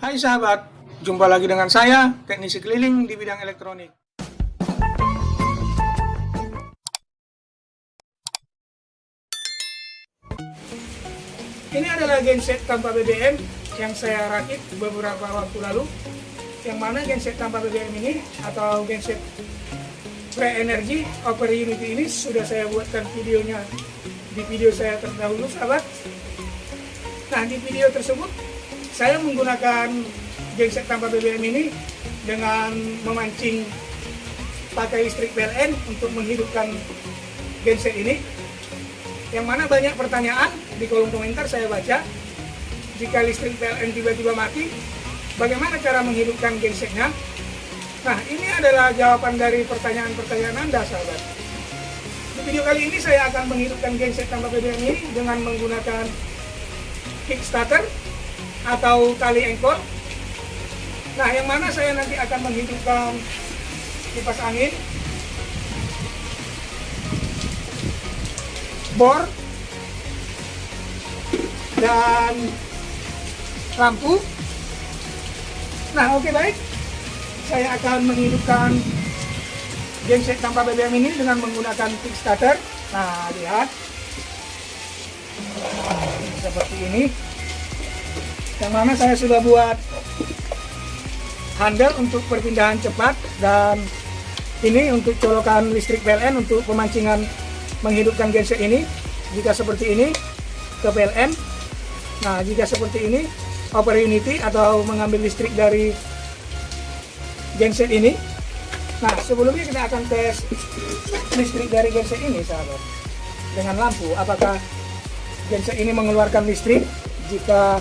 Hai sahabat, jumpa lagi dengan saya, teknisi keliling di bidang elektronik. Ini adalah genset tanpa BBM yang saya rakit beberapa waktu lalu. Yang mana genset tanpa BBM ini atau genset pre-energy Opera Unity ini sudah saya buatkan videonya di video saya terdahulu sahabat. Nah, di video tersebut saya menggunakan genset tanpa BBM ini dengan memancing pakai listrik PLN untuk menghidupkan genset ini. Yang mana banyak pertanyaan di kolom komentar saya baca, jika listrik PLN tiba-tiba mati, bagaimana cara menghidupkan gensetnya? Nah, ini adalah jawaban dari pertanyaan-pertanyaan Anda sahabat. Di video kali ini saya akan menghidupkan genset tanpa BBM ini dengan menggunakan kickstarter atau tali engkol. Nah, yang mana saya nanti akan menghidupkan kipas angin, bor, dan lampu. Nah, oke, baik. Saya akan menghidupkan genset tanpa BBM ini dengan menggunakan kickstarter. Nah, lihat. Seperti ini. Yang mana saya sudah buat handle untuk perpindahan cepat, dan ini untuk colokan listrik PLN untuk pemancingan menghidupkan genset ini. Jika seperti ini ke PLN, nah jika seperti ini Opera Unity atau mengambil listrik dari genset ini. Nah, sebelumnya kita akan tes listrik dari genset ini sahabat dengan lampu, apakah genset ini mengeluarkan listrik jika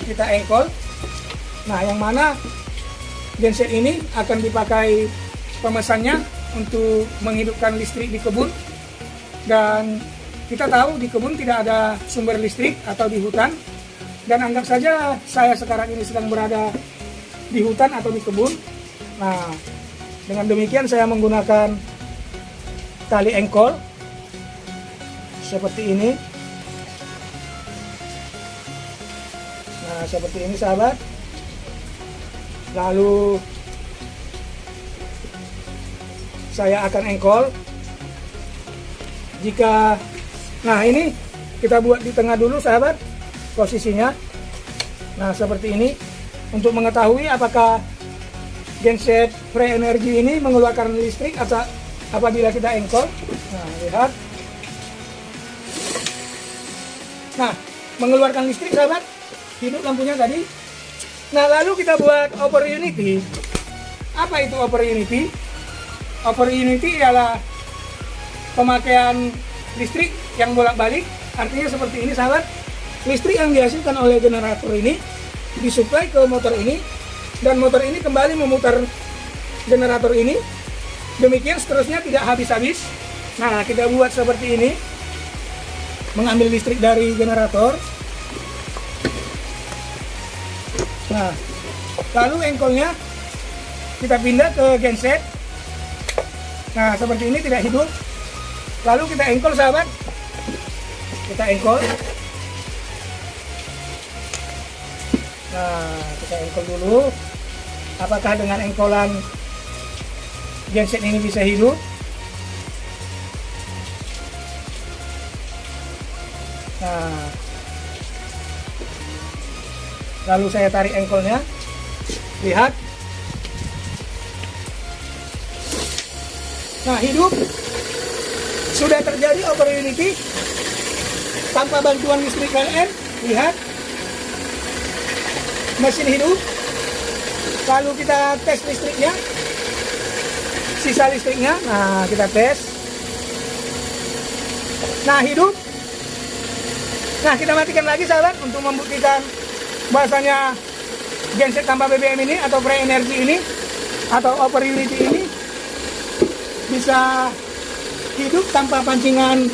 kita engkol. Nah, yang mana genset ini akan dipakai pemesannya untuk menghidupkan listrik di kebun, dan kita tahu di kebun tidak ada sumber listrik atau di hutan, dan anggap saja saya sekarang ini sedang berada di hutan atau di kebun. Nah, dengan demikian saya menggunakan tali engkol seperti ini. Nah, seperti ini sahabat. Lalu saya akan engkol. Nah, ini kita buat di tengah dulu sahabat posisinya. Nah, seperti ini untuk mengetahui apakah genset pre-energy ini mengeluarkan listrik atau apabila kita engkol. Nah, lihat. Nah, mengeluarkan listrik sahabat, hidup lampunya tadi. Nah, lalu kita buat Opera Unity. Apa itu Opera Unity? Opera Unity adalah pemakaian listrik yang bolak-balik. Artinya seperti ini sahabat, listrik yang dihasilkan oleh generator ini disuplai ke motor ini, dan motor ini kembali memutar generator ini. Demikian seterusnya, tidak habis-habis. Nah, kita buat seperti ini, mengambil listrik dari generator. Nah, lalu engkolnya kita pindah ke genset. Nah, seperti ini tidak hidup. Lalu kita engkol sahabat. Kita engkol. Nah, kita engkol dulu. Apakah dengan engkolan genset ini bisa hidup? Nah, lalu saya tarik engkolnya. Lihat. Nah, hidup. Sudah terjadi Opera Unity tanpa bantuan listrik PLN. Lihat. Mesin hidup. Lalu kita tes listriknya. Sisa listriknya. Nah, kita tes. Nah, hidup. Nah, kita matikan lagi sahabat untuk membuktikan bahasanya genset tanpa BBM ini atau pre-energy ini atau Opera Unity ini bisa hidup tanpa pancingan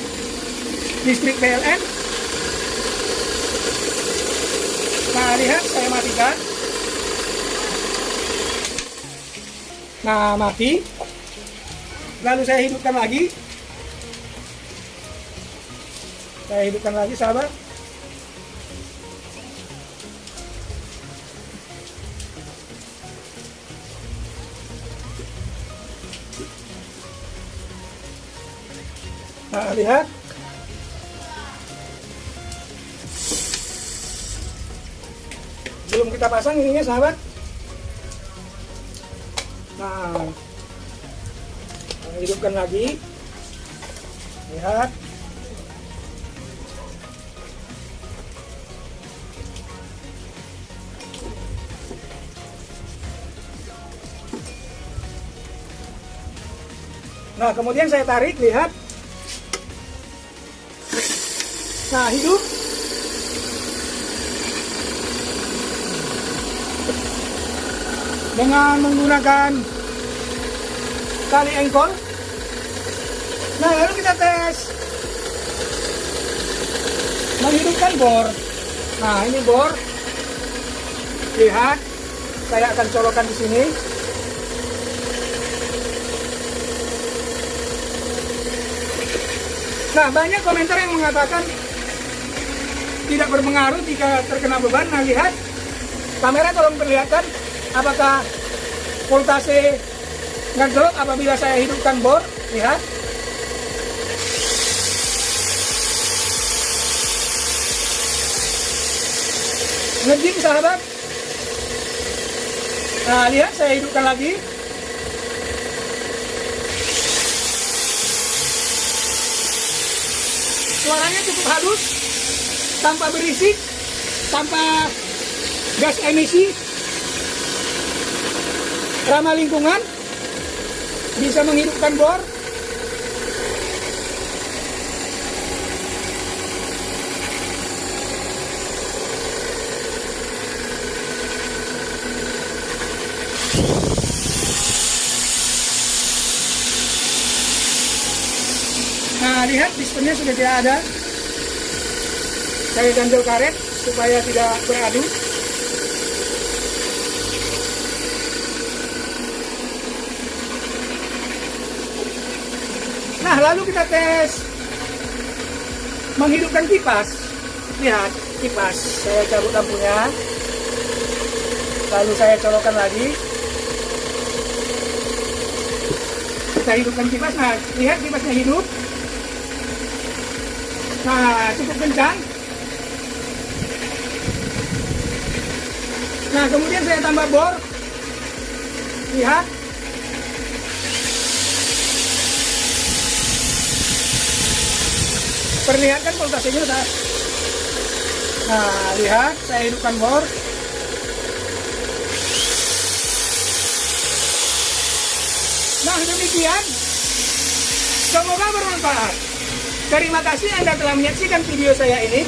listrik PLN. Nah, lihat, saya matikan. Nah, mati. Lalu saya hidupkan lagi. Saya hidupkan lagi sahabat. Nah, lihat. Belum kita pasang ininya, sahabat. Nah, hidupkan lagi. Lihat. Nah, kemudian saya tarik, lihat. Nah, hidup. Dengan menggunakan tali engkol. Nah, lalu kita tes menghidupkan bor. Nah, ini bor. Lihat, saya akan colokkan di sini. Nah, banyak komentar yang mengatakan tidak berpengaruh jika terkena beban. Nah, lihat, kamera tolong perlihatkan apakah voltase ngedrop apabila saya hidupkan bor. Lihat. Ngejim, sahabat. Nah, lihat, saya hidupkan lagi. Suaranya cukup halus, tanpa berisik, tanpa gas emisi, ramah lingkungan, bisa menghidupkan bor. Nah, lihat, pistonnya sudah tidak ada. Saya ganjel karet supaya tidak beradu. Nah, lalu kita tes menghidupkan kipas. Lihat, kipas. Saya cabut lampunya. Lalu saya colokkan lagi. Kita hidupkan kipas. Nah, lihat, kipasnya hidup. Nah, cukup kencang. Nah, kemudian saya tambah bor. Lihat. Perlihatkan voltasenya, saat. Nah, lihat, saya hidupkan bor. Nah, demikian. Semoga bermanfaat. Terima kasih Anda telah menyaksikan video saya ini.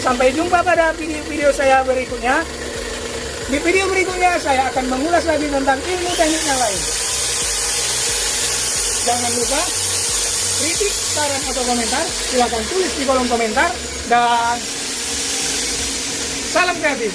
Sampai jumpa pada video-video saya berikutnya. Di video berikutnya saya akan mengulas lagi tentang ilmu teknik yang lain. Jangan lupa kritik, saran, atau komentar silakan tulis di kolom komentar. Dan salam kreatif.